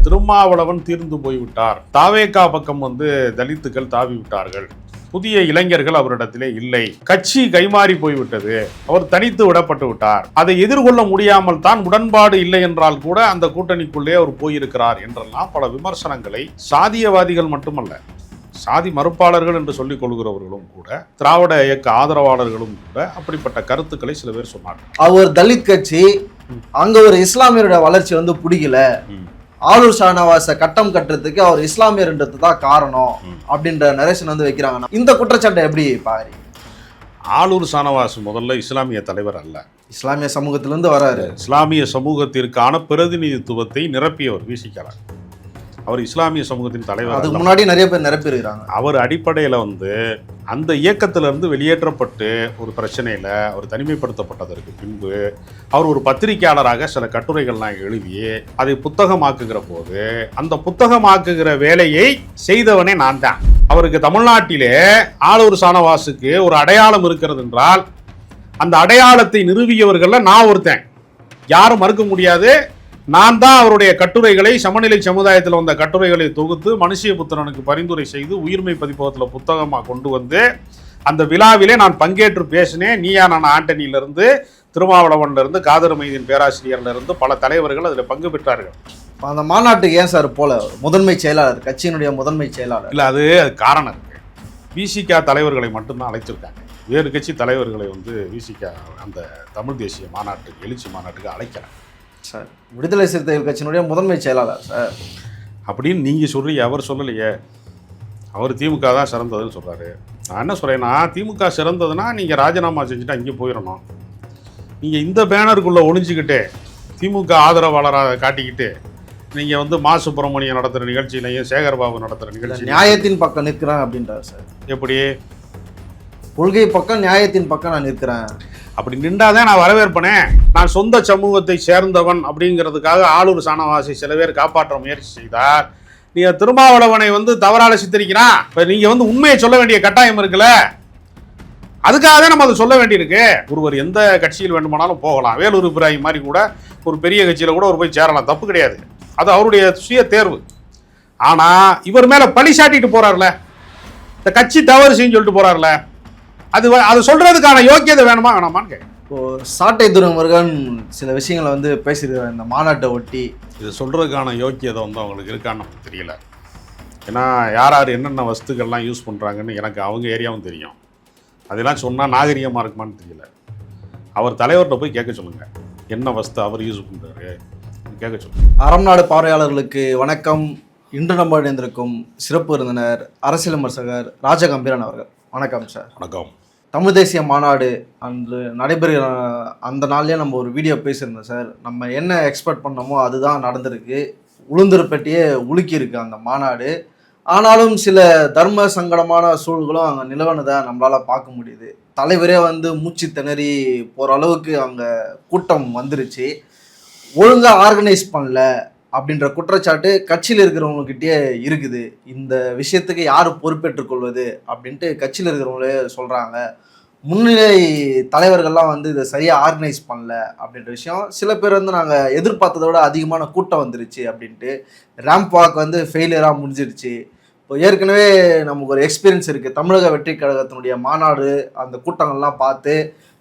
திருமாவளவன் தீர்ந்து போய்விட்டார், தாவேகா பக்கம் தலித்துக்கள் தாவி விட்டார்கள், புதிய இளைஞர்கள் அவரிடத்திலே இல்லை, கட்சி கைமாறி போய்விட்டது, அவர் தனித்து விடப்பட்டு விட்டார், அதை எதிர்கொள்ள முடியாமல் தான் உடன்பாடு இல்லை என்றால் கூட அந்த கூட்டணிக்குள்ளே அவர் போயிருக்கிறார் என்றெல்லாம் பல விமர்சனங்களை சாதியவாதிகள் மட்டுமல்ல, சாதி மறுப்பாளர்கள் என்று சொல்லிக் கொள்கிறவர்களும் கூட, திராவிட இயக்க ஆதரவாளர்களும் கூட அப்படிப்பட்ட கருத்துக்களை சில பேர் சொன்னார்கள். அவர் தலித் கட்சி, அங்க ஒரு இஸ்லாமியருடைய வளர்ச்சி பிடிக்கல, ஆளூர் ஷானவாஸை கட்டம் கட்டுறதுக்கு அவர் இஸ்லாமியர்ன்றது தான் காரணம் அப்படின்ற நரேஷன் வைக்கிறாங்க. இந்த குற்றச்சாட்டை எப்படி பாரு? ஆளூர் ஷானவாஸ் முதல்ல இஸ்லாமிய தலைவர் அல்ல, இஸ்லாமிய சமூகத்திலிருந்து வராரு. இஸ்லாமிய சமூகத்திற்கான பிரதிநிதித்துவத்தை நிரப்பியவர் விசிக்கிறார். அவர் இஸ்லாமிய சமூகத்தின் தலைவர். அதுக்கு முன்னாடி நிறைய பேர் நிரப்பியிருக்கிறாங்க. அவர் அடிப்படையில் அந்த இயக்கத்திலிருந்து வெளியேற்றப்பட்டு ஒரு பிரச்சனையில் அவர் தனிமைப்படுத்தப்பட்டதற்கு பின்பு அவர் ஒரு பத்திரிகையாளராக சில கட்டுரைகள்லாம் எழுதி அதை புத்தகமாக்குகிற போது அந்த புத்தகமாக்குகிற வேலையை செய்தவனே நான் தான். அவருக்கு தமிழ்நாட்டிலே ஆளூர் ஷானவாஸுக்கு ஒரு அடையாளம் இருக்கிறது என்றால் அந்த அடையாளத்தை நிறுவியவர்கள் நான் ஒருத்தன், யாரும் மறுக்க முடியாது. நான் தான் அவருடைய கட்டுரைகளை, சமநிலை சமுதாயத்தில் வந்த கட்டுரைகளை தொகுத்து மனுஷியபுத்திரனுக்கு பரிந்துரை செய்து உயிர்மை பதிப்பகத்தில் புத்தகமாக கொண்டு அந்த விழாவிலே நான் பங்கேற்று பேசினேன். நீயா நான் ஆண்டனியிலிருந்து, திருமாவளவன்லேருந்து, காதர் மைதீன் பேராசிரியர்லேருந்து பல தலைவர்கள் அதில் பங்கு பெற்றார்கள். அந்த மாநாட்டுக்கு ஏன் சார் போல? முதன்மை செயலாளர், கட்சியினுடைய முதன்மை செயலாளர் இல்லை, அது காரணம் இருக்குது. விசிகா தலைவர்களை மட்டும்தான் அழைச்சிருக்காங்க, வேறு கட்சி தலைவர்களை விசிகா அந்த தமிழ் தேசிய மாநாட்டுக்கு, எழுச்சி மாநாட்டுக்கு அழைக்கிறாங்க. சார் விடுதலை சிறுத்தைகள் கட்சியினுடைய முதன்மை செயலாளர் சார் அப்படின்னு நீங்கள் சொல்கிறீங்க, அவர் சொல்லலையே. அவர் திமுக தான் சிறந்ததுன்னு சொல்கிறாரு. நான் என்ன சொல்கிறேன்னா, திமுக சிறந்ததுன்னா நீங்கள் ராஜினாமா செஞ்சுட்டு அங்கே போயிடணும். நீங்கள் இந்த பேனருக்குள்ளே ஒளிஞ்சிக்கிட்டு திமுக ஆதரவாளராக காட்டிக்கிட்டு நீங்கள் மா சுப்பிரமணியம் நடத்துகிற நிகழ்ச்சியிலையும் சேகர்பாபு நடத்துகிற நிகழ்ச்சி நியாயத்தின் பக்கம் நிற்கிறேன் அப்படின்றார் சார். எப்படி? கொள்கை பக்கம், நியாயத்தின் பக்கம் நான் நிற்கிறேன். அப்படி நின்றாதான் நான் வரவேற்பனே. நான் சொந்த சமூகத்தை சேர்ந்தவன் அப்படிங்கிறதுக்காக ஆளூர் ஷானவாஸை சில பேர் காப்பாற்ற முயற்சி செய்தார். நீங்க திருமாவளவனை தவறால சித்தரிக்கிறான். இப்ப நீங்க உண்மையை சொல்ல வேண்டிய கட்டாயம் இருக்குல்ல, அதுக்காக தான் நம்ம அதை சொல்ல வேண்டியிருக்கு. ஒருவர் எந்த கட்சியில் வேண்டுமானாலும் போகலாம். வேலூர் இப்ராஹிம் மாதிரி கூட ஒரு பெரிய கட்சியில கூட ஒரு போய் சேரலாம், தப்பு கிடையாது. அது அவருடைய சுய தேர்வு. ஆனா இவர் மேல பழி சாட்டிட்டு போறாருல, இந்த கட்சி தவறு செய்யும் சொல்லிட்டு போறாருல, அது சொல்றதுக்கான யோக்கியதை வேணுமா வேணாமான்னு கேட்க. இப்போ சாட்டை துரைமுருகன் சில விஷயங்களை பேசியிருக்காரு இந்த மாநாட்டை ஒட்டி. இது சொல்றதுக்கான யோக்கியதை அவங்களுக்கு இருக்கான்னு நமக்கு தெரியல. ஏன்னா யார் யார் என்னென்ன வஸ்துக்கள்லாம் யூஸ் பண்ணுறாங்கன்னு எனக்கு அவங்க ஏரியாவும் தெரியும். அதெல்லாம் சொன்னால் நாகரிகமாக இருக்குமான்னு தெரியல. அவர் தலைவர்கிட்ட போய் கேட்க சொல்லுங்க, என்ன வஸ்து அவர் யூஸ் பண்ணுறாரு கேட்க சொல்லுங்க. அறம் நாடு பார்வையாளர்களுக்கு வணக்கம். இன்று நம்ம இணைந்திருக்கும் சிறப்பு விருந்தினர் அரசியல் விமர்சகர் ராஜகம்பீரன் அவர்கள். வணக்கம் சார். வணக்கம். தமிழ் தேசிய மாநாடு அன்று நடைபெறுகிற அந்த நாள்லேயே நம்ம ஒரு வீடியோ பேசியிருந்தோம் சார். நம்ம என்ன எக்ஸ்பெக்ட் பண்ணோமோ அதுதான் நடந்திருக்கு. உளுந்தூர்பேட்டையே உலுக்கியிருக்கு அந்த மாநாடு. ஆனாலும் சில தர்ம சங்கடமான சூழல்களும் அங்கே நிலவனதை நம்மளால் பார்க்க முடியுது. தலைவரே மூச்சு திணறி போகிற அளவுக்கு அங்கே கூட்டம் வந்துருச்சு. ஒழுங்காக ஆர்கனைஸ் பண்ணல அப்படின்ற குற்றச்சாட்டு கட்சியில் இருக்கிறவங்ககிட்டயே இருக்குது. இந்த விஷயத்துக்கு யார் பொறுப்பேற்றுக் கொள்வது அப்படின்ட்டு கட்சியில் இருக்கிறவங்களே சொல்கிறாங்க. முன்னிலை தலைவர்கள்லாம் இதை சரியாக ஆர்கனைஸ் பண்ணல அப்படின்ற விஷயம். சில பேர் நாங்கள் எதிர்பார்த்ததை விட அதிகமான கூட்டம் வந்துருச்சு அப்படின்ட்டு. ரேம்ப் வாக் ஃபெயிலியராக முடிஞ்சிருச்சு. இப்போ ஏற்கனவே நமக்கு ஒரு எக்ஸ்பீரியன்ஸ் இருக்குது. தமிழக வெற்றி கழகத்தினுடைய மாநாடு அந்த கூட்டங்கள்லாம் பார்த்து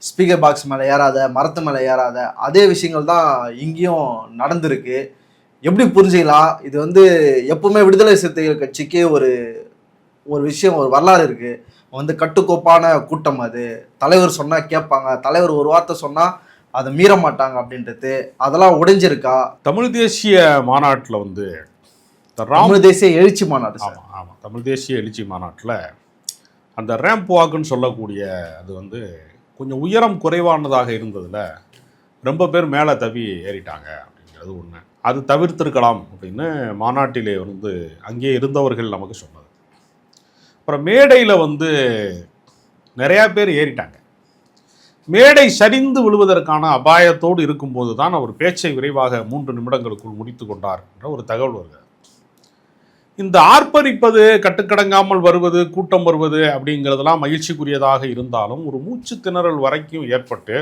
ஸ்பீக்கர் பாக்ஸ் மேலே ஏறாத, மரத்து மேலே ஏறாத அதே விஷயங்கள் தான் இங்கேயும் நடந்திருக்கு. எப்படி புரிஞ்சுக்கலாம்? இது எப்பவுமே விடுதலை சிறுத்தைகள் கட்சிக்கு ஒரு விஷயம், ஒரு வரலாறு இருக்குது. கட்டுக்கோப்பான கூட்டம். அது தலைவர் சொன்னால் கேட்பாங்க, தலைவர் ஒரு வார்த்தை சொன்னால் அதை மீற மாட்டாங்க அப்படின்றது. அதெல்லாம் உடைஞ்சிருக்கா? தமிழ் தேசிய மாநாட்டில் தமிழ் தேசிய எழுச்சி மாநாடு. ஆமாம், தமிழ் தேசிய எழுச்சி மாநாட்டில் அந்த ரேம்ப் வாக்குன்னு சொல்லக்கூடிய அது கொஞ்சம் உயரம் குறைவானதாக இருந்ததில் ரொம்ப பேர் மேலே தவி ஏறிட்டாங்க அப்படிங்கிறது ஒன்று. அது தவிர்த்திருக்கலாம் அப்படின்னு மாநாட்டிலே அங்கே இருந்தவர்கள் நமக்கு சொன்னது. அப்புறம் மேடையில் நிறையா பேர் ஏறிட்டாங்க. மேடை சரிந்து விழுவதற்கான அபாயத்தோடு இருக்கும்போது தான் அவர் பேச்சை விரைவாக 3 நிமிடங்களுக்குள் முடித்து கொண்டார் என்ற ஒரு தகவல் வருகிறது. இந்த ஆர்ப்பரிப்பது, கட்டுக்கடங்காமல் வருவது, கூட்டம் வருவது அப்படிங்கிறதெல்லாம் மகிழ்ச்சிக்குரியதாக இருந்தாலும் ஒரு மூச்சு திணறல் வரைக்கும் ஏற்பட்டு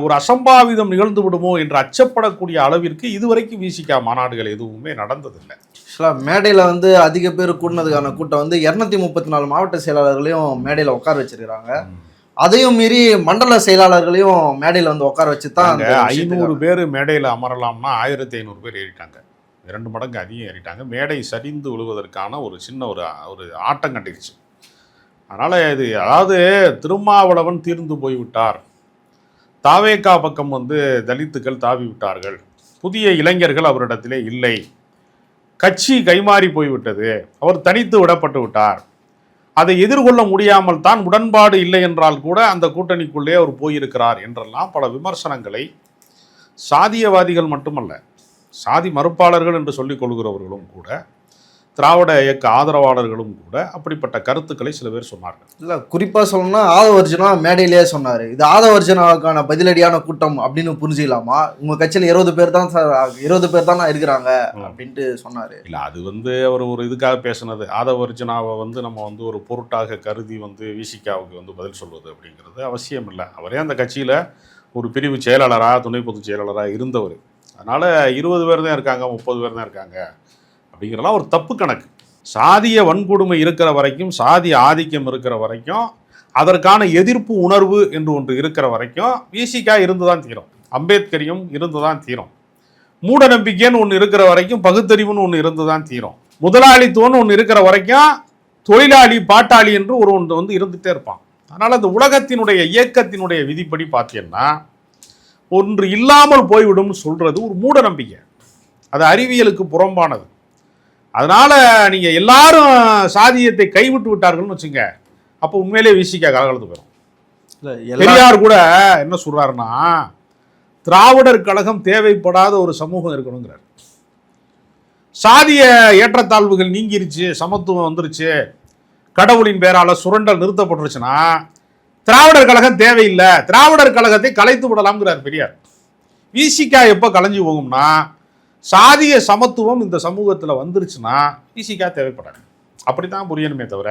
ஒரு அசம்பாவிதம் நிகழ்ந்து விடுமோ என்று அச்சப்படக்கூடிய அளவிற்கு இதுவரைக்கும் விசிகா மாநாடுகள் எதுவுமே நடந்ததில்லை. ஆக்சுவலாக மேடையில் வந்து அதிக பேர் கூட்டினதுக்கான கூட்டம் வந்து 234 மாவட்ட செயலாளர்களையும் மேடையில் உட்கார வச்சிருக்கிறாங்க. அதையும் மீறி மண்டல செயலாளர்களையும் மேடையில் வந்து உட்கார வச்சு தான் 500 பேர் மேடையில் அமரலாம்னா 1500 பேர் ஏறிட்டாங்க. 2 மடங்கு அதிகம் ஏறிட்டாங்க. மேடை சரிந்து விழுவதற்கான ஒரு சின்ன ஒரு ஆட்டம் கண்டிருச்சு. அதனால் இது அதாவது திருமாவளவன் தீர்ந்து போய்விட்டார், தாவேகா பக்கம் வந்து தலித்துக்கள் தாவி விட்டார்கள், புதிய இளைஞர்கள் அவரிடத்திலே இல்லை, கட்சி கைமாறி போய்விட்டது, அவர் தனித்து விடப்பட்டு விட்டார், அதை எதிர்கொள்ள முடியாமல் தான் உடன்பாடு இல்லை என்றால் கூட அந்த கூட்டணிக்குள்ளே அவர் போயிருக்கிறார் என்றெல்லாம் பல விமர்சனங்களை சாதியவாதிகள் மட்டுமல்ல, சாதி மறுப்பாளர்கள் என்று சொல்லிக் கொள்கிறவர்களும் கூட, திராவிட இயக்க ஆதரவாளர்களும் கூட அப்படிப்பட்ட கருத்துக்களை சில பேர் சொன்னார்கள். இல்லை, குறிப்பாக சொல்லணும்னா ஆதவர்ஜனா மேடையிலேயே சொன்னார், இது ஆதவர்ஜனாவுக்கான பதிலடியான கூட்டம் அப்படின்னு புரிஞ்சுக்கலாமா, உங்கள் கட்சியில் 20 பேர் தான் 20 பேர் தான் இருக்கிறாங்க அப்படின்ட்டு சொன்னார். இல்லை, அது வந்து அவர் ஒரு இதுக்காக பேசுனது. ஆதவர்ஜனாவை வந்து நம்ம வந்து ஒரு பொருட்டாக கருதி வந்து விசிகாவுக்கு வந்து பதில் சொல்வது அப்படிங்கிறது அவசியம் இல்லை. அவரே அந்த கட்சியில் ஒரு பிரிவு செயலாளராக, துணை பொதுச் செயலாளராக இருந்தவர். அதனால் 20 பேர் தான் இருக்காங்க, 30 பேர் தான் இருக்காங்க அப்படிங்கிறலாம் ஒரு தப்பு கணக்கு. சாதிய வன்கொடுமை இருக்கிற வரைக்கும், சாதி ஆதிக்கம் இருக்கிற வரைக்கும், அதற்கான எதிர்ப்பு உணர்வு என்று ஒன்று இருக்கிற வரைக்கும் விசிகா இருந்து தான் தீரும், அம்பேத்கரியும் இருந்து தான் தீரும், மூட நம்பிக்கைன்னு ஒன்று இருக்கிற வரைக்கும் பகுத்தறிவுன்னு ஒன்று இருந்து தான் தீரும், முதலாளித்துவம்னு ஒன்று இருக்கிற வரைக்கும் தொழிலாளி பாட்டாளி என்று ஒரு ஒன்று வந்து இருந்துகிட்டே இருப்பான். அதனால் அந்த உலகத்தினுடைய இயக்கத்தினுடைய விதிப்படி பார்த்தீங்கன்னா ஒன்று இல்லாமல் போய்விடும் சொல்கிறது ஒரு மூட நம்பிக்கை, அது அறிவியலுக்கு புறம்பானது. அதனால் நீங்கள் எல்லாரும் சாதியத்தை கைவிட்டு விட்டார்கள்னு வச்சுங்க, அப்போ உண்மையிலே விசிகா கலகலத்து போயிடும். பெரியார் கூட என்ன சொல்கிறாருன்னா, திராவிடர் கழகம் தேவைப்படாத ஒரு சமூகம் இருக்கணுங்கிறார். சாதிய ஏற்றத்தாழ்வுகள் நீங்கிருச்சு, சமத்துவம் வந்துருச்சு, கடவுளின் பேரால சுரண்டல் நிறுத்தப்பட்டுருச்சுன்னா திராவிடர் கழகம் தேவையில்லை, திராவிடர் கழகத்தை கலைத்து விடலாம்ங்கிறார் பெரியார். விசிகா எப்போ கலைஞ்சு போகும்னா, சாதிய சமத்துவம் இந்த சமூகத்தில் வந்துருச்சுன்னா விசிகா தேவைப்படாது. அப்படி தான் புரியணுமே தவிர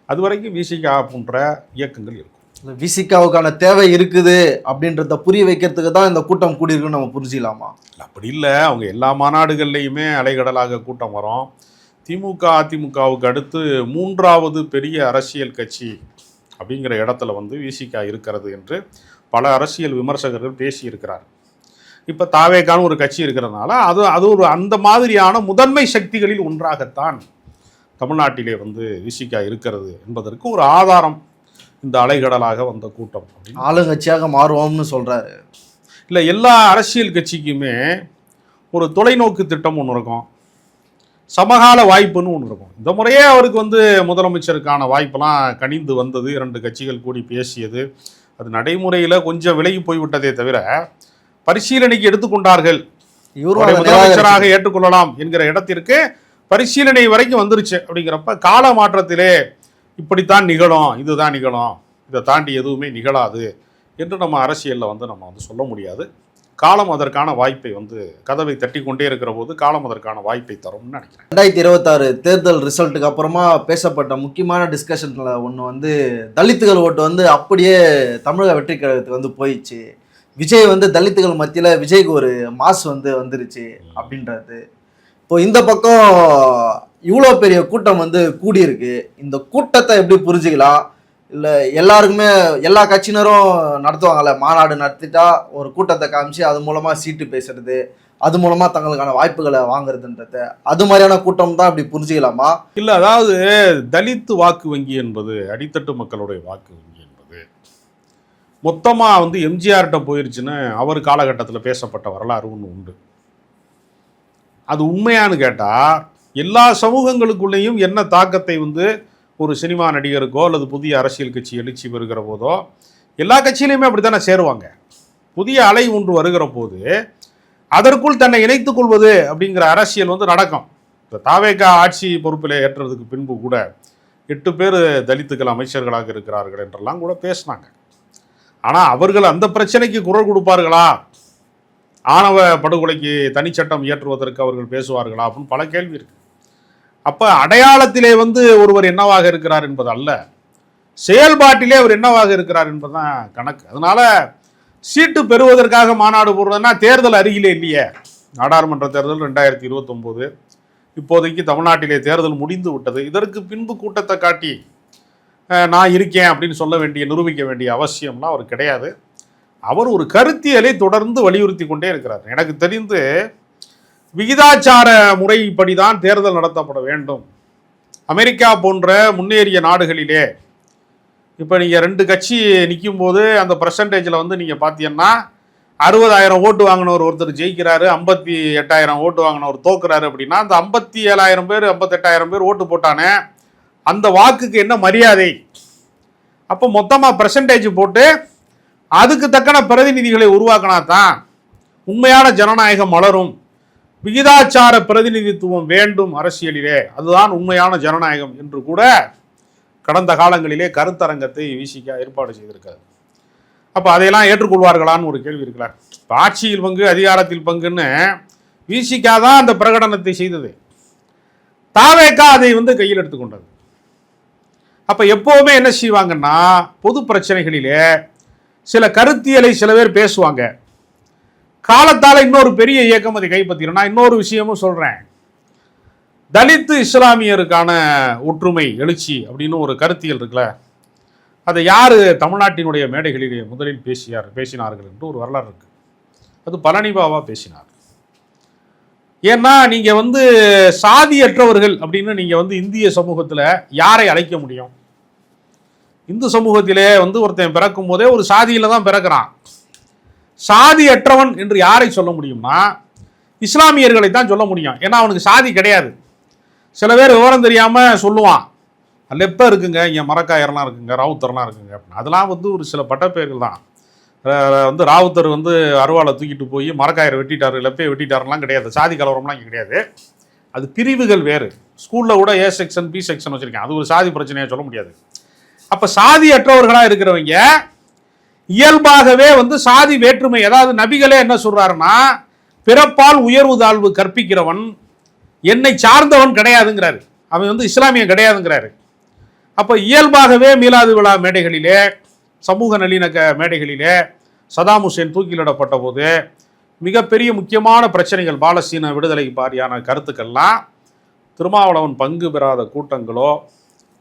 அது வரைக்கும் விசிகா போன்ற இயக்கங்கள் இருக்கும். விசிகாவுக்கான தேவை இருக்குது அப்படின்றத புரிய வைக்கிறதுக்கு தான் இந்த கூட்டம் கூடியிருக்குன்னு நம்ம புரிஞ்சிக்கலாமா? அப்படி இல்லை, அவங்க எல்லா மாநாடுகள்லையுமே அலைகடலாக கூட்டம் வரும். திமுக அதிமுகவுக்கு அடுத்து 3வது பெரிய அரசியல் கட்சி அப்படிங்கிற இடத்துல வந்து விசிகா இருக்கிறது என்று பல அரசியல் விமர்சகர்கள் பேசியிருக்கிறார். இப்போ தாவேகான்னு ஒரு கட்சி இருக்கிறதுனால அது ஒரு அந்த மாதிரியான முதன்மை சக்திகளில் ஒன்றாகத்தான் தமிழ்நாட்டிலே வந்து விசிகா இருக்கிறது என்பதற்கு ஒரு ஆதாரம் இந்த அலைகடலாக வந்த கூட்டம். அப்படின்னு ஆளுங்கட்சியாக மாறுவோம்னு சொல்கிறாரு. இல்லை, எல்லா அரசியல் கட்சிக்குமே ஒரு தொலைநோக்கு திட்டம் ஒன்று இருக்கும், சமகால வாய்ப்புன்னு ஒன்று இருக்கும். இந்த முறையே அவருக்கு வந்து முதலமைச்சருக்கான வாய்ப்பெல்லாம் கனிந்து வந்தது, 2 கட்சிகள் கூடி பேசியது, அது நடைமுறையில் கொஞ்சம் விலகி போய்விட்டதே தவிர பரிசீலனைக்கு எடுத்துக்கொண்டார்கள், முதலமைச்சராக ஏற்றுக்கொள்ளலாம் என்கிற இடத்திற்கு பரிசீலனை வரைக்கும் வந்துருச்சு. அப்படிங்கிறப்ப கால மாற்றத்திலே இப்படித்தான் நிகழும், இதுதான் நிகழும், இதை தாண்டி எதுவுமே நிகழாது என்று நம்ம அரசியலில் வந்து நம்ம வந்து சொல்ல முடியாது. காலம் அதற்கான வாய்ப்பை வந்து கதவை தட்டி கொண்டே இருக்கிற போது காலம் அதற்கான வாய்ப்பை தரும்னு நினைக்கிறேன். 2026 தேர்தல் ரிசல்ட்டுக்கு அப்புறமா பேசப்பட்ட முக்கியமான டிஸ்கஷனில் ஒன்று வந்து தலித்துகள் ஓட்டு வந்து அப்படியே தமிழக வெற்றி கழகத்துக்கு வந்து போயிடுச்சு, விஜய் வந்து தலித்துகள் மத்தியில் விஜய்க்கு ஒரு மாஸ் வந்து வந்துருச்சு அப்படின்றது. இப்போ இந்த பக்கம் இவ்வளோ பெரிய கூட்டம் வந்து கூடியிருக்கு, இந்த கூட்டத்தை எப்படி புரிஞ்சுக்கலாம்? இல்லை எல்லாருக்குமே எல்லா கட்சியினரும் நடத்துவாங்கள்ல, மாநாடு நடத்திட்டா ஒரு கூட்டத்தை காமிச்சு அது மூலமாக சீட்டு பேசுறது, அது மூலமாக தங்களுக்கான வாய்ப்புகளை வாங்குறதுன்றது, அது மாதிரியான கூட்டம் தான் இப்படி புரிஞ்சுக்கலாமா? இல்லை, அதாவது தலித்து வாக்கு வங்கி என்பது, அடித்தட்டு மக்களுடைய வாக்கு வங்கி என்பது மொத்தமாக வந்து எம்ஜிஆர்கிட்ட போயிருச்சுன்னு அவர் காலகட்டத்தில் பேசப்பட்ட வரலாறு ஒன்று உண்டு. அது உண்மையானு கேட்டால் எல்லா சமூகங்களுக்குள்ளேயும் என்ன தாக்கத்தை வந்து ஒரு சினிமா நடிகருக்கோ அல்லது புதிய அரசியல் கட்சி எழுச்சி பெறுகிற போதோ எல்லா கட்சியிலையுமே அப்படி தானே சேருவாங்க. புதிய அலை ஒன்று வருகிற போது அதற்குள் தன்னை இணைத்துக் கொள்வது அப்படிங்கிற அரசியல் வந்து நடக்கும். இப்போ தாவேகா ஆட்சி பொறுப்பில் ஏற்றதுக்கு பின்பு கூட 8 பேர் தலித்துக்கள் அமைச்சர்களாக இருக்கிறார்கள் என்றெல்லாம் கூட பேசினாங்க. ஆனால் அவர்கள் அந்த பிரச்சனைக்கு குரல் கொடுப்பார்களா, ஆணவ படுகொலைக்கு தனிச்சட்டம் இயற்றுவதற்கு அவர்கள் பேசுவார்களா அப்படின்னு பல கேள்வி இருக்கு. அப்போ அடையாளத்திலே வந்து ஒருவர் என்னவாக இருக்கிறார் என்பது அல்ல, செயல்பாட்டிலே அவர் என்னவாக இருக்கிறார் என்பதுதான் கணக்கு. அதனால சீட்டு பெறுவதற்காக மாநாடு போடுறதுன்னா தேர்தல் அருகிலே இல்லையே. நாடாளுமன்ற தேர்தல் 2029, இப்போதைக்கு தமிழ்நாட்டிலே தேர்தல் முடிந்து விட்டது. இதற்கு பின்பு கூட்டத்தை காட்டி நான் இருக்கேன் அப்படின்னு சொல்ல வேண்டிய, நிரூபிக்க வேண்டிய அவசியம்லாம் அவர் கிடையாது. அவர் ஒரு கருத்தியலை தொடர்ந்து வலியுறுத்தி கொண்டே இருக்கிறார். எனக்கு தெரிந்து விகிதாச்சார முறைப்படி தான் தேர்தல் நடத்தப்பட வேண்டும். அமெரிக்கா போன்ற முன்னேறிய நாடுகளிலே இப்போ நீங்கள் 2 கட்சி நிற்கும் போது அந்த பர்சன்டேஜில் வந்து நீங்கள் பார்த்தீங்கன்னா 60,000 ஓட்டு வாங்கினவர் ஒருத்தர் ஜெயிக்கிறாரு, 58,000 ஓட்டு வாங்கினவர் தோக்குறாரு அப்படின்னா அந்த 57,000 பேர் 58,000 பேர் ஓட்டு போட்டானே அந்த வாக்குக்கு என்ன மரியாதை? அப்போ மொத்தமாக பர்சன்டேஜ் போட்டு அதுக்கு தக்கன பிரதிநிதிகளை உருவாக்கினா தான் உண்மையான ஜனநாயகம் மலரும். விகிதாச்சார பிரதிநிதித்துவம் வேண்டும் அரசியலிலே, அதுதான் உண்மையான ஜனநாயகம் என்று கூட கடந்த காலங்களிலே கருத்தரங்கத்தை விசிக ஏற்பாடு செய்திருக்காரு. அப்போ அதையெல்லாம் ஏற்றுக்கொள்வார்களான்னு ஒரு கேள்வி இருக்கிறார். இப்போ ஆட்சியில் பங்கு அதிகாரத்தில் பங்குன்னு விசிக தான் அந்த பிரகடனத்தை செய்தது. தாவேகா அதை வந்து கையில் எடுத்துக்கொண்டது. அப்போ எப்போவுமே என்ன செய்வாங்கன்னா பொது பிரச்சனைகளிலே சில கருத்தியலை சில பேர் பேசுவாங்க. காலத்தால் இன்னொரு பெரிய இயக்கம் அதை கைப்பற்றிடும். நான் இன்னொரு விஷயமும் சொல்கிறேன். தலித்து இஸ்லாமியருக்கான ஒற்றுமை எழுச்சி அப்படின்னு ஒரு கருத்தியல் இருக்குல்ல, அதை யார் தமிழ்நாட்டினுடைய மேடைகளிலே முதலில் பேசினார்கள் என்று ஒரு வரலாறு இருக்குது. அது பழனி பாபா பேசினார். ஏன்னா நீங்கள் வந்து சாதியற்றவர்கள் அப்படின்னு நீங்கள் வந்து இந்திய சமூகத்தில் யாரை அழைக்க முடியும்? இந்து சமூகத்திலே வந்து ஒருத்தன் பிறக்கும் போதே ஒரு சாதியில் தான் பிறக்கிறான். சாதியற்றவன் என்று யாரை சொல்ல முடியும்னா இஸ்லாமியர்களை தான் சொல்ல முடியும். ஏன்னா அவனுக்கு சாதி கிடையாது. சில பேர் விவரம் தெரியாமல் சொல்லுவான், லெப்ப இருக்குங்க, இங்கே மரக்காயர்லாம் இருக்குங்க, ராவுத்தர்லாம் இருக்குங்க அப்படின்னு. அதெல்லாம் வந்து ஒரு சில பட்டப்பெயர்கள் தான். வந்து ராவுத்தர் வந்து அருவாளை தூக்கிட்டு போய் மரக்காயரை வெட்டிட்டாரு, லெப்பையை வெட்டிட்டாருலாம் கிடையாது. சாதி கலவரம்லாம் இங்கே கிடையாது. அது பிரிவுகள் வேறு. ஸ்கூலில் கூட ஏ செக்ஷன் பி செக்ஷன் வச்சுருக்கேன். அது ஒரு சாதி பிரச்சனையாக சொல்ல முடியாது. அப்போ சாதியற்றவர்களாக இருக்கிறவங்க இயல்பாகவே வந்து சாதி வேற்றுமை, அதாவது நபிகளே என்ன சொல்றாருன்னா பிறப்பால் உயர்வு தாழ்வு கற்பிக்கிறவன் என்னை சார்ந்தவன் கிடையாதுங்கிறாரு. அவன் வந்து இஸ்லாமியன் கிடையாதுங்கிறாரு. அப்போ இயல்பாகவே மீலாது விழா மேடைகளிலே, சமூக நல்லிணக்க மேடைகளிலே சதாம் ஹுசேன் தூக்கிலிடப்பட்ட போது மிகப்பெரிய முக்கியமான பிரச்சனைகள், பாலஸ்தீன விடுதலை பாரியான கருத்துக்கள்லாம் திருமாவளவன் பங்கு பெறாத கூட்டங்களோ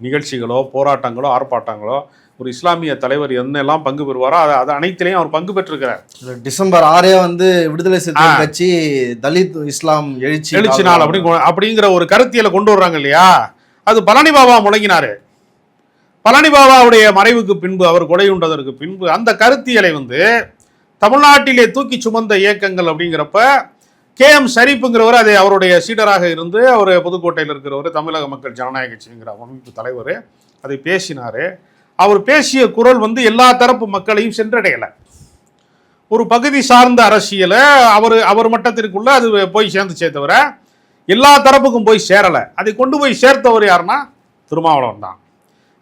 நிகழ்ச்சிகளோ போராட்டங்களோ ஆர்ப்பாட்டங்களோ ஒரு இஸ்லாமிய தலைவர் என்னெல்லாம் பங்கு பெறுவாரோ அது அனைத்திலையும் அவர் பங்கு பெற்றிருக்கிறார். டிசம்பர் 6 வந்து விடுதலை சிறுத்தைகள் கட்சி தலித் இஸ்லாம் எழுச்சி நாள் அப்படிங்கிற ஒரு கருத்தியலை கொண்டு வர்றாங்க இல்லையா? அது பழனி பாபா முழங்கினாரு. பழனி பாபாவுடைய மறைவுக்கு பின்பு, அவர் கொடையுண்டதற்கு பின்பு அந்த கருத்தியலை வந்து தமிழ்நாட்டிலே தூக்கி சுமந்த இயக்கங்கள் அப்படிங்கிறப்ப KM ஷரீஃப்ங்கிறவர் அதை அவருடைய சீடராக இருந்து, அவர் புதுக்கோட்டையில் இருக்கிறவர், தமிழக மக்கள் ஜனநாயக கட்சிங்கிற அமைப்பு தலைவர், அதை பேசினார். அவர் பேசிய குரல் வந்து எல்லா தரப்பு மக்களையும் சென்றடையலை. ஒரு பகுதி சார்ந்த அரசியலை அவர் மட்டத்திற்குள்ள அது போய் சேர்ந்துச்சே தவிர எல்லா தரப்புக்கும் போய் சேரலை. அதை கொண்டு போய் சேர்த்தவர் யாருன்னா திருமாவளவன் தான்.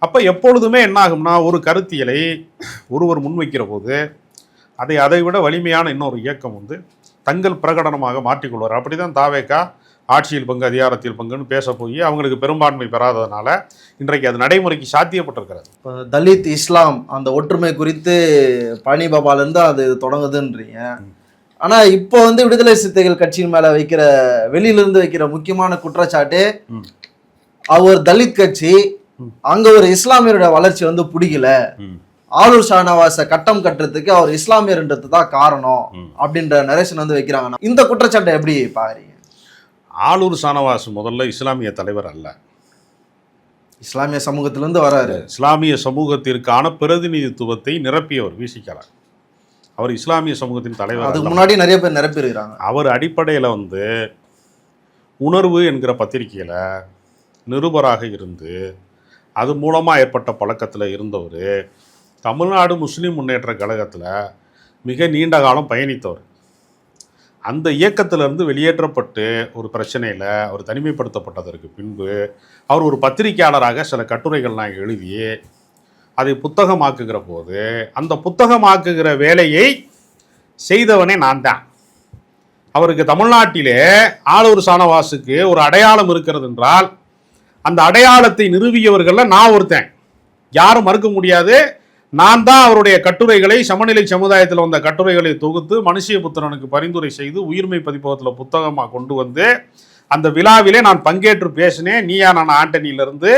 அப்போ எப்பொழுதுமே என்ன ஆகும்னா ஒரு கருத்தியலை ஒருவர் முன்வைக்கிற போது அதை விட வலிமையான இன்னொரு இயக்கம் வந்து தங்கள் பிரகடனமாக மாற்றிக்கொள்வார். அப்படி தான் தாவேகா ஆட்சியில் பங்கு அதிகாரத்தில் பங்குன்னு பேச போய் அவங்களுக்கு பெரும்பான்மை பெறாததுனால இன்றைக்கு அது நடைமுறைக்கு சாத்தியப்பட்டிருக்கிறது. தலித் இஸ்லாம் அந்த ஒற்றுமை குறித்து பழனி பாபாலேருந்து அது தொடங்குதுன்றீங்க. ஆனால் இப்போ வந்து விடுதலை சிறுத்தைகள் கட்சியின் மேலே வைக்கிற, வெளியிலிருந்து வைக்கிற முக்கியமான குற்றச்சாட்டு, அவர் தலித் கட்சி, அங்கே ஒரு இஸ்லாமியருடைய வளர்ச்சி வந்து பிடிக்கல, ஆளூர் ஷானவாஸை கட்டம் கட்டுறதுக்கு அவர் இஸ்லாமியர்ன்றது தான் காரணம் அப்படின்ற நரேஷன் வந்து வைக்கிறாங்க. இந்த குற்றச்சாட்டை எப்படி பாருங்க? ஆளூர் ஷானவாஸ் முதல்ல இஸ்லாமிய தலைவர் அல்ல, இஸ்லாமிய சமூகத்திலிருந்து வராரு. இஸ்லாமிய சமூகத்திற்கான பிரதிநிதித்துவத்தை நிரப்பியவர் விசிகா. அவர் இஸ்லாமிய சமூகத்தின் தலைவர். அதுக்கு முன்னாடி நிறைய பேர் நிரப்பியிருக்கிறாங்க. அவர் அடிப்படையில் வந்து உணர்வு என்கிற பத்திரிகையில் நிருபராக இருந்து அது மூலமாக ஏற்பட்ட பழக்கத்தில் இருந்தவர். தமிழ்நாடு முஸ்லீம் முன்னேற்ற கழகத்தில் மிக நீண்ட காலம் பயணித்தவர். அந்த இயக்கத்திலிருந்து வெளியேற்றப்பட்டு ஒரு பிரச்சனையில் அவர் தனிமைப்படுத்தப்பட்டதற்கு பின்பு அவர் ஒரு பத்திரிகையாளராக சில கட்டுரைகள்லாம் எழுதி அதை புத்தகமாக்குகிற போது அந்த புத்தகமாக்குகிற வேலையை செய்தவனே நான் தான். அவருக்கு தமிழ்நாட்டிலே ஆளூர் ஷானவாஸுக்கு ஒரு அடையாளம் இருக்கிறது என்றால் அந்த அடையாளத்தை நிறுவியவர்களில் நான் ஒருத்தன், யாரும் மறுக்க முடியாது. நான் தான் அவருடைய கட்டுரைகளை சமநிலை சமுதாயத்தில் வந்த கட்டுரைகளை தொகுத்து மனுஷியபுத்திரனுக்கு பரிந்துரை செய்து உயிர்மை பதிப்பகத்தில் புத்தகமாக கொண்டு வந்து அந்த விழாவிலே நான் பங்கேற்று பேசினேன். நீயா நான் ஆண்டனியிலிருந்து,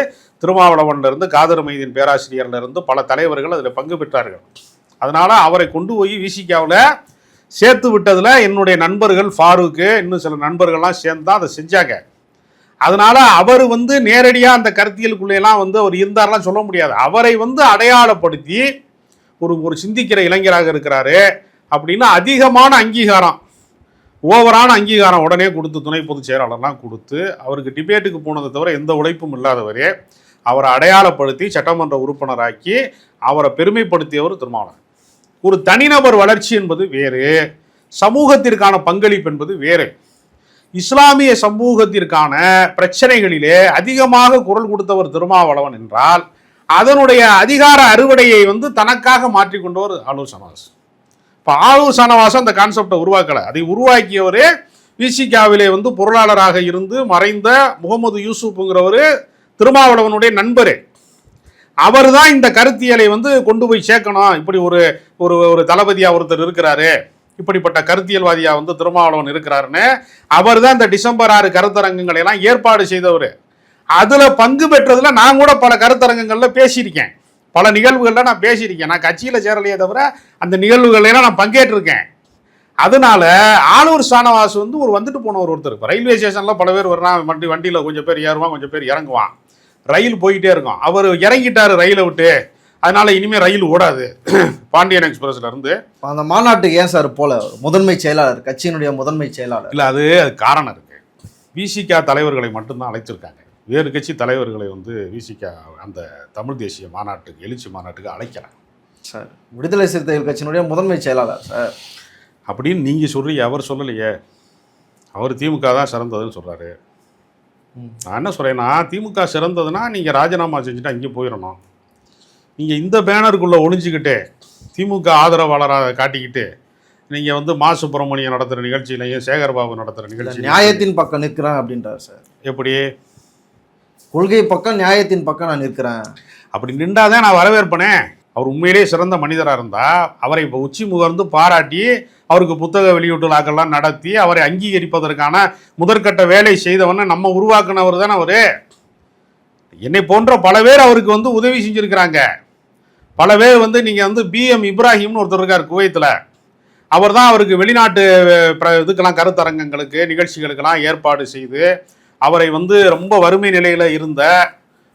திருமாவளவன்லேருந்து, காதர் மைதீன் பேராசிரியர்லேருந்து பல தலைவர்கள் அதில் பங்கு பெற்றார்கள். அதனால் அவரை கொண்டு போய் விசிகாவில் சேர்த்து விட்டதில் என்னுடைய நண்பர்கள் ஃபாரூக்கு இன்னும் சில நண்பர்கள்லாம் சேர்ந்து தான் அதை செஞ்சாங்க. அதனால் அவர் நேரடியாக அந்த கருத்தியலுக்குள்ளேலாம் அவர் இருந்தாரெலாம் சொல்ல முடியாது. அவரை அடையாளப்படுத்தி ஒரு சிந்திக்கிற இளைஞராக இருக்கிறாரு அப்படின்னு அதிகமான அங்கீகாரம், ஓவரான அங்கீகாரம் உடனே கொடுத்து துணை பொதுச் செயலாளர்லாம் கொடுத்து அவருக்கு டிபேட்டுக்கு போனதை தவிர எந்த உழைப்பும் இல்லாதவரே அவரை அடையாளப்படுத்தி சட்டமன்ற உறுப்பினராக்கி அவரை பெருமைப்படுத்தியவர் திருமாவளவன். ஒரு தனிநபர் வளர்ச்சி என்பது வேறு, சமூகத்திற்கான பங்களிப்பு என்பது வேறு. இஸ்லாமிய சமூகத்திற்கான பிரச்சனைகளிலே அதிகமாக குரல் கொடுத்தவர் திருமாவளவன் என்றால் அதனுடைய அதிகார அறுவடையை தனக்காக மாற்றிக்கொண்டவர் ஆலூர் ஷானவாஸ். இப்போ ஆலூர் ஷானவாஸ் அந்த கான்செப்டை உருவாக்கலை, அதை உருவாக்கியவரே விசிகாவிலே பொருளாளராக இருந்து மறைந்த முகமது யூசுப்ங்கிறவர் திருமாவளவனுடைய நண்பர். அவர் தான் இந்த கருத்தியலை கொண்டு போய் சேர்க்கணும். இப்படி ஒரு ஒரு தளபதியா ஒருத்தர் இருக்கிறாரு, இப்படிப்பட்ட கருத்தியல்வாதியா திருமாவளவன் இருக்கிறாருன்னு அவர் தான் இந்த டிசம்பர் 6 கருத்தரங்கங்களை எல்லாம் ஏற்பாடு செய்தவர். அதுல பங்கு பெற்றதுல நான் கூட பல கருத்தரங்கங்கள்ல பேசியிருக்கேன், பல நிகழ்வுகள்ல நான் பேசியிருக்கேன். நான் கட்சியில சேரலையே தவிர அந்த நிகழ்வுகள்லாம் நான் பங்கேற்றிருக்கேன். அதனால ஆலூர் ஷானவாஸ் ஒரு வந்துட்டு போனவர் ஒருத்தர். ரயில்வே ஸ்டேஷன்ல பல பேர் வர்றான், வண்டியில கொஞ்சம் பேர் ஏறுவான், கொஞ்சம் பேர் இறங்குவான், ரயில் போயிட்டே இருக்கும். அவர் இறங்கிட்டாரு ரயிலை விட்டு, அதனால இனிமேல் ரயில் ஓடாது பாண்டியன் எக்ஸ்பிரஸ்ல இருந்து. அந்த மாநாட்டுக்கு ஏன் சார் போல முதன்மை செயலாளர், கட்சியினுடைய முதன்மை செயலாளர்? இல்லை, அது காரணம் இருக்கு. விசிகா தலைவர்களை மட்டும்தான் அழைச்சிருக்காங்க, வேறு கட்சி தலைவர்களை விசிகா அந்த தமிழ் தேசிய மாநாட்டுக்கு, எழுச்சி மாநாட்டுக்கு அழைக்கிறாங்க சார். விடுதலை சிறுத்தைகள் கட்சியினுடைய முதன்மை செயலாளர் சார் அப்படின்னு நீங்கள் சொல்றீங்க, அவர் சொல்லலையே. அவர் திமுக தான் சிறந்ததுன்னு சொல்கிறாரு. நான் என்ன சொல்கிறேன்னா, திமுக சிறந்ததுன்னா நீங்கள் ராஜினாமா செஞ்சுட்டு அங்கே போயிடணும். நீங்கள் இந்த பேனருக்குள்ளே ஒளிஞ்சிக்கிட்டு திமுக ஆதரவாளராக காட்டிக்கிட்டு நீங்கள் மா சுப்பிரமணியம் நடத்துகிற நிகழ்ச்சியிலையும் சேகர்பாபு நடத்துகிற நிகழ்ச்சி நியாயத்தின் பக்கம் நிற்கிறேன் அப்படின்றார் சார். எப்படி? கொள்கை பக்கம் நியாயத்தின் பக்கம் நான் நிற்கிறேன். அப்படி நின்றாதான் நான் வரவேற்பனே. அவர் உண்மையிலேயே சிறந்த மனிதராக இருந்தால் அவரை இப்போ உச்சி முகர்ந்து பாராட்டி அவருக்கு புத்தக வெளியீட்டு விழாக்கள்லாம் நடத்தி அவரை அங்கீகரிப்பதற்கான முதற்கட்ட வேலை செய்தவனை நம்ம உருவாக்குனவர் தானே அவர். என்னை போன்ற பல பேர் அவருக்கு உதவி செஞ்சுருக்கிறாங்க. பல பேர் நீங்கள் BM இப்ராஹிம்னு ஒருத்தர் இருக்கார் குவைத்தில், அவர் தான் அவருக்கு வெளிநாட்டு இதுக்கெல்லாம் கருத்தரங்கங்களுக்கு நிகழ்ச்சிகளுக்கெல்லாம் ஏற்பாடு செய்து அவரை ரொம்ப வறுமை நிலையில் இருந்த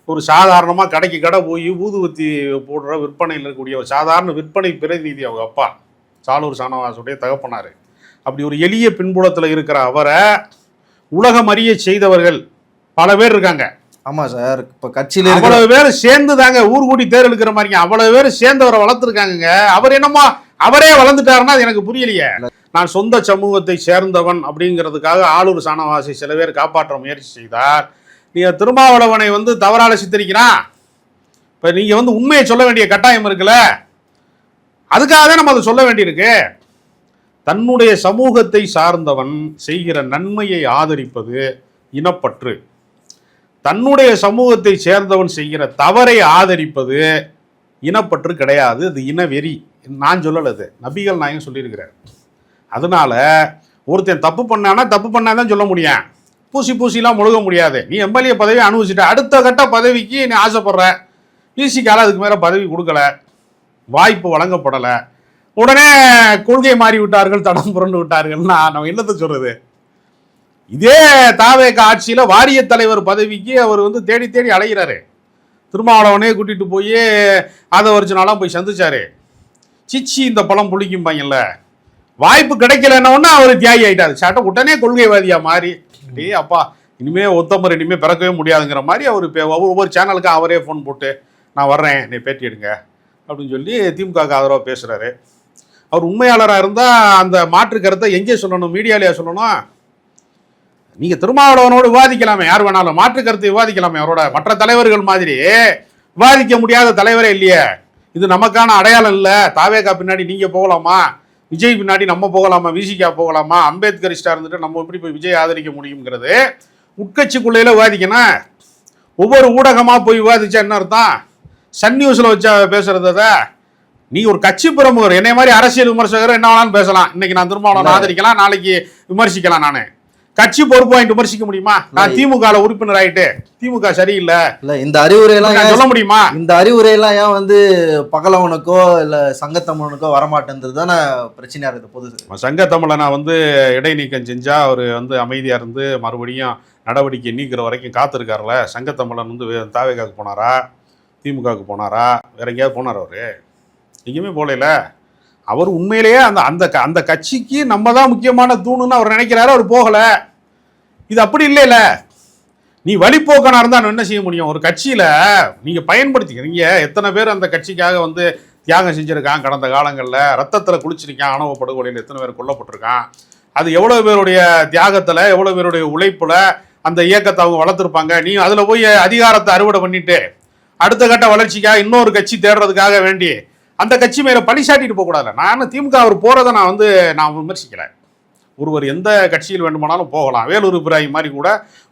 ஒரு சாதாரணமாக கடைக்கு கடை போய் ஊதுவத்தி போடுற விற்பனையில் இருக்கக்கூடிய ஒரு சாதாரண விற்பனை பிரதிநிதி அவங்க அப்பா ஆலூர் ஷானவாஸுடைய தகப்பனார். அப்படி ஒரு எளிய பின்புலத்தில் இருக்கிற அவரை உலகம் அறிய செய்தவர்கள் பல பேர் இருக்காங்க. ஆமாம் சார். இப்போ கட்சியில் அவ்வளவு பேர் சேர்ந்து தாங்க ஊர் கூடி தேர் இழுக்கிற மாதிரிங்க அவ்வளவு பேர் சேர்ந்தவரை வளர்த்துருக்காங்க. அவர் என்னமோ அவரே வளர்ந்துட்டாருன்னா அது எனக்கு புரியலையே. நான் சொந்த சமூகத்தை சேர்ந்தவன் அப்படிங்கிறதுக்காக ஆலூர் ஷானவாஸை சில பேர் காப்பாற்ற முயற்சி செய்தார். நீங்கள் திருமாவளவனை தவறால சித்தரிக்கிறான். இப்போ நீங்கள் உண்மையை சொல்ல வேண்டிய கட்டாயம் இருக்குல்ல, அதுக்காக தான் நம்ம அதை சொல்ல வேண்டியிருக்கு. தன்னுடைய சமூகத்தை சார்ந்தவன் செய்கிற நன்மையை ஆதரிப்பது இனப்பற்று, தன்னுடைய சமூகத்தை சேர்ந்தவன் செய்கிற தவறை ஆதரிப்பது இனப்பற்று கிடையாது, அது இனவெறி. நான் சொல்லலது, நபிகள் நாயகம் சொல்லியிருக்கிறார். அதனால ஒருத்தன் தப்பு பண்ணானா தப்பு பண்ணாதான் சொல்ல முடியும், பூசிலாம் முழுக முடியாது. நீ எம்எல்ஏ பதவி அனுபவிச்சுட்ட, அடுத்த கட்ட பதவிக்கு நீ ஆசைப்படுற, விசிகால அதுக்கு மேலே பதவி கொடுக்கல, வாய்ப்பு வழங்கப்படலை, உடனே கொள்கை மாறி விட்டார்கள், தடம் புரண்டு விட்டார்கள்னா நம்ம என்னத்தை சொல்றது? இதே தாவேக ஆட்சியில் வாரிய தலைவர் பதவிக்கு அவர் தேடி தேடி அலைகிறாரு. திருமாவளவனே கூட்டிட்டு போய் ஆதவர்ஜனாலாம் போய் சந்திச்சாரு. சிச்சி இந்த பழம் புளிக்கும்பாங்கல்ல, வாய்ப்பு கிடைக்கலன்னா அவர் தியாகி ஆயிட்டாரு. சட்ட உடனே கொள்கைவாதியா மாறி அப்பா இனிமே ஒத்தமர் இனிமே பிறக்கவே முடியாதுங்கிற மாதிரி அவர் ஒவ்வொரு சேனலுக்கு அவரே ஃபோன் போட்டு நான் வர்றேன் நீ பேட்டி எடுங்க அப்படின்னு சொல்லி திமுகவுக்கு ஆதரவாக பேசுகிறாரு. அவர் உண்மையாளராக இருந்தால் அந்த மாற்று கருத்தை எங்கே சொல்லணும்? மீடியாலேயே சொல்லணும்? நீங்கள் திருமாவளவனோடு விவாதிக்கலாமே, யார் வேணாலும் மாற்று கருத்தை விவாதிக்கலாமே. அவரோட மற்ற தலைவர்கள் மாதிரி விவாதிக்க முடியாத தலைவரே இல்லையே. இது நமக்கான அடையாளம் இல்லை. தாவேகா பின்னாடி நீங்கள் போகலாமா, விஜய் பின்னாடி நம்ம போகலாமா, விசிகா போகலாமா, அம்பேத்கரிஸ்டாக இருந்துட்டு நம்ம எப்படி போய் விஜய் ஆதரிக்க முடியுங்கிறது உட்கட்சிக்குள்ளையில விவாதிக்கணும். ஒவ்வொரு ஊடகமாக போய் விவாதிச்சா என்ன அர்த்தம்? சன் நியூஸில் வச்சா பேசுகிறத நீ ஒரு கட்சி பிரமுகர், என்னை மாதிரி அரசியல் விமர்சகர் என்ன வேணாலும் பேசலாம். இன்னைக்கு நான் திருமாவளவன் ஆதரிக்கலாம், நாளைக்கு விமர்சிக்கலாம். நானு கட்சி பொறுப்பு வாங்கிட்டு விமர்சிக்க முடியுமா? நான் திமுக உறுப்பினர் ஆயிட்டு திமுக சரியில்லை இல்ல இந்த அறிவுரையெல்லாம் சொல்ல முடியுமா? இந்த அறிவுரையெல்லாம் ஏன் வந்து பகலவனுக்கோ இல்ல சங்கத்தமிழனுக்கோ வரமாட்டேன்றது தானே பிரச்சனையா இருக்குது பொது. சங்கத்தமிழை நான் வந்து இடைநீக்கம் செஞ்சா அவர் வந்து அமைதியா இருந்து மறுபடியும் நடவடிக்கை நீக்கிற வரைக்கும் காத்திருக்காருல. சங்கத்தமிழன் வந்து தாவேகாவுக்கு போனாரா, திமுகவுக்கு போனாரா, வேற எங்கேயாவது போனார்? அவரு எங்கேயுமே போகல. அவர் உண்மையிலேயே அந்த அந்த அந்த கட்சிக்கு நம்ம தான் முக்கியமான தூணுன்னு அவர் நினைக்கிறாரு, அவர் போகல. இது அப்படி இல்லைல்ல. நீ வழிபோக்கனா இருந்தா என்ன செய்ய முடியும்? ஒரு கட்சியில நீங்க பயன்படுத்திக்கிறீங்க. எத்தனை பேர் அந்த கட்சிக்காக வந்து தியாகம் செஞ்சிருக்கான், கடந்த காலங்களில் ரத்தத்துல குளிச்சிருக்கான், ஆணவ படுகொலையில் எத்தனை பேர் கொல்லப்பட்டிருக்கான். அது எவ்வளவு பேருடைய தியாகத்துல, எவ்வளவு பேருடைய உழைப்புல அந்த இயக்கத்தை அவங்க வளர்த்துருப்பாங்க. நீ அதுல போய் அதிகாரத்தை அறுவடை பண்ணிட்டு அடுத்த கட்ட வளர்ச்சிக்காக இன்னொரு கட்சி தேடுறதுக்காக வேண்டி அந்த கட்சி மேல பழி சாட்டிட்டு போகக்கூடாது. நான் திமுக அவர் போறதை நான் விமர்சிக்கல. ஒருவர் எந்த கட்சியில் வேண்டுமானாலும் போகலாம். வேலூர் இப்ராஹிம் மாதிரி கூட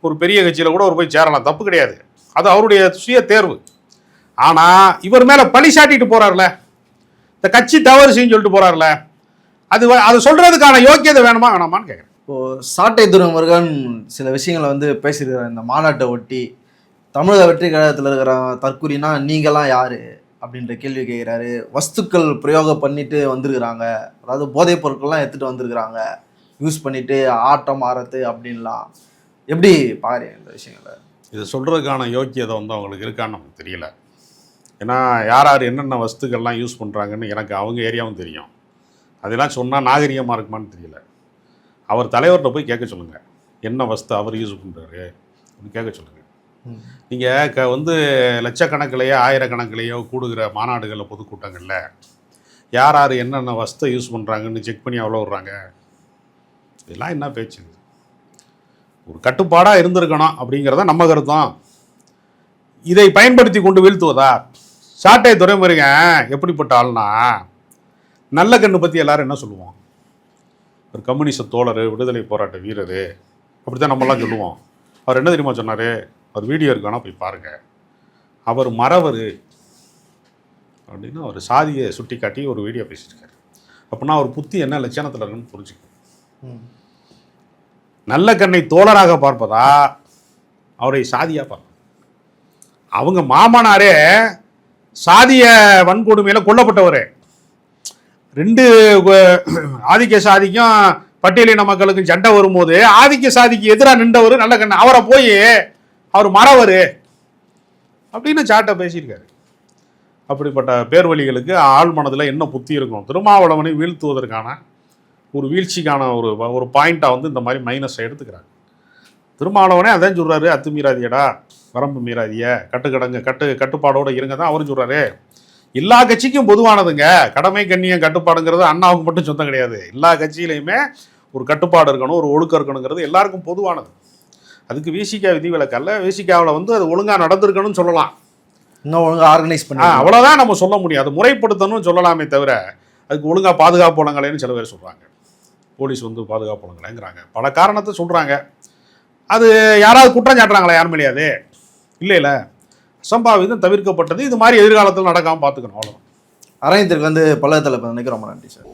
ஒரு பெரிய கட்சியில கூட ஒரு போய் சேரலாம், தப்பு கிடையாது. அது அவருடைய சுய தேர்வு. ஆனா இவர் மேல பழி சாட்டிட்டு போறாருல, இந்த கட்சி தவறு செய்யும் சொல்லிட்டு போறாருல, அது சொல்றதுக்கான யோக்கியதை வேணுமா வேணாமான்னு கேட்குறேன். இப்போ சாட்டை துரைமுருகன் சில விஷயங்களை வந்து பேசியிருக்கிறார் இந்த மாநாட்டை ஒட்டி. தமிழக வெற்றி கழகத்தில் இருக்கிற தற்கூரினா நீங்களாம் யாரு அப்படின்ற கேள்வி கேட்குறாரு. வஸ்துக்கள் பிரயோகம் பண்ணிட்டு வந்திருக்கிறாங்க, அதாவது போதைப் பொருட்கள்லாம் எடுத்துகிட்டு வந்திருக்கிறாங்க, யூஸ் பண்ணிட்டு ஆட்டம் ஆரத்து அப்படின்லாம். எப்படி பாருங்க இந்த விஷயங்களை? இது சொல்கிறதுக்கான யோக்கியதை வந்து அவங்களுக்கு இருக்கான்னு நமக்கு தெரியல. ஏன்னா யார் யார் என்னென்ன வஸ்துக்கள்லாம் யூஸ் பண்ணுறாங்கன்னு எனக்கு அவங்க ஏரியாவும் தெரியும். அதெல்லாம் சொன்னால் நாகரிகமாக இருக்குமான்னு தெரியல. அவர் தலைவர்கிட்ட போய் கேட்க சொல்லுங்கள், என்ன வஸ்து அவர் யூஸ் பண்ணுறாரு அப்படின்னு கேட்க சொல்லுங்கள். நீங்கள் வந்து லட்சக்கணக்கிலேயோ ஆயிரக்கணக்கிலேயோ கூடுகிற மாநாடுகளில் பொதுக்கூட்டங்களில் யார் யார் என்னென்ன வஸ்தை யூஸ் பண்ணுறாங்கன்னு செக் பண்ணி அவ்வளோ விட்றாங்க. இதெல்லாம் என்ன பேச்சு? ஒரு கட்டுப்பாடாக இருந்திருக்கணும் அப்படிங்கிறத நம்ம கருத்தம். இதை பயன்படுத்தி கொண்டு வீழ்த்துவதா? சாட்டை துரைமுருகன் எப்படிப்பட்ட ஆள்னா, நல்ல கண்ணு பற்றி எல்லாரும் என்ன சொல்லுவோம்? ஒரு கம்யூனிஸ்ட தோழர், விடுதலை போராட்ட வீரர், அப்படி தான் நம்மளாம் சொல்லுவோம். அவர் என்ன தெரியுமா சொன்னார்? அவர் வீடியோ இருக்கானா போய் பாருங்கள். அவர் மறவர் அப்படின்னு ஒரு சாதியை சுட்டி காட்டி ஒரு வீடியோ பேசியிருக்காரு. அப்படின்னா அவர் புத்தி என்ன லட்சணத்தில் இருக்குன்னு புரிஞ்சுக்கணும். நல்ல கண்ணை தோழராக பார்ப்பதா அவரை சாதியாக பார்ப்பது? அவங்க மாமனாரே சாதிய வன்கொடுமையில் கொல்லப்பட்டவர். ரெண்டு ஆதிக்க சாதிக்கும் பட்டியலின மக்களுக்கும் சண்டை வரும்போது ஆதிக்க சாதிக்கு எதிராக நின்றவர் நல்ல கண்ணன். அவரை போய் அவர் மறவர் அப்படின்னு சாட்டை பேசியிருக்காரு. அப்படிப்பட்ட பேர்வழிகளுக்கு ஆள் மனதில் என்ன புத்தி இருக்கும்? திருமாவளவனை வீழ்த்துவதற்கான ஒரு வீழ்ச்சிக்கான ஒரு பாயிண்ட்டாக வந்து இந்த மாதிரி மைனஸை எடுத்துக்கிறாங்க. திருமாவளவனே அதான் சொல்கிறாரு, அத்துமீறாதியடா, வரம்பு மீறாதிய, கட்டுப்பாடோடு இருங்க தான் அவரும் சொல்கிறாரு. எல்லா கட்சிக்கும் பொதுவானதுங்க கடமை, கண்ணியம், கட்டுப்பாடுங்கிறது அண்ணாவுக்கு மட்டும் சொந்தம் கிடையாது. எல்லா கட்சியிலையுமே ஒரு கட்டுப்பாடு இருக்கணும், ஒரு ஒழுக்கம் இருக்கணுங்கிறது எல்லாருக்கும் பொதுவானது. அதுக்கு விசிகா விதிவிலக்கல்ல. விசிகாவில் வந்து அது ஒழுங்காக நடந்திருக்கணும்னு சொல்லலாம், இன்னும் ஒழுங்காக ஆர்கனைஸ் பண்ணி அவ்வளோதான் நம்ம சொல்ல முடியும். அது முறைப்படுத்தணும்னு சொல்லலாமே தவிர அதுக்கு ஒழுங்காக பாதுகாப்பு வழங்கலைன்னு சில பேர் சொல்கிறாங்க. போலீஸ் வந்து பாதுகாப்பு வழங்கலைங்கிறாங்க, பல காரணத்தை சொல்கிறாங்க. அது யாராவது குற்றம் சாட்டுறாங்களா? யார் மேலேயாது இல்லை. அசம்பாவிதம் தவிர்க்கப்பட்டது. இது மாதிரி எதிர்காலத்தில் நடக்காமல் பார்த்துக்கணும், அவ்வளோதான். அரங்கத்திற்கு வந்து பல்லவத்தில் நினைக்கிறோம். ரொம்ப நன்றி சார்.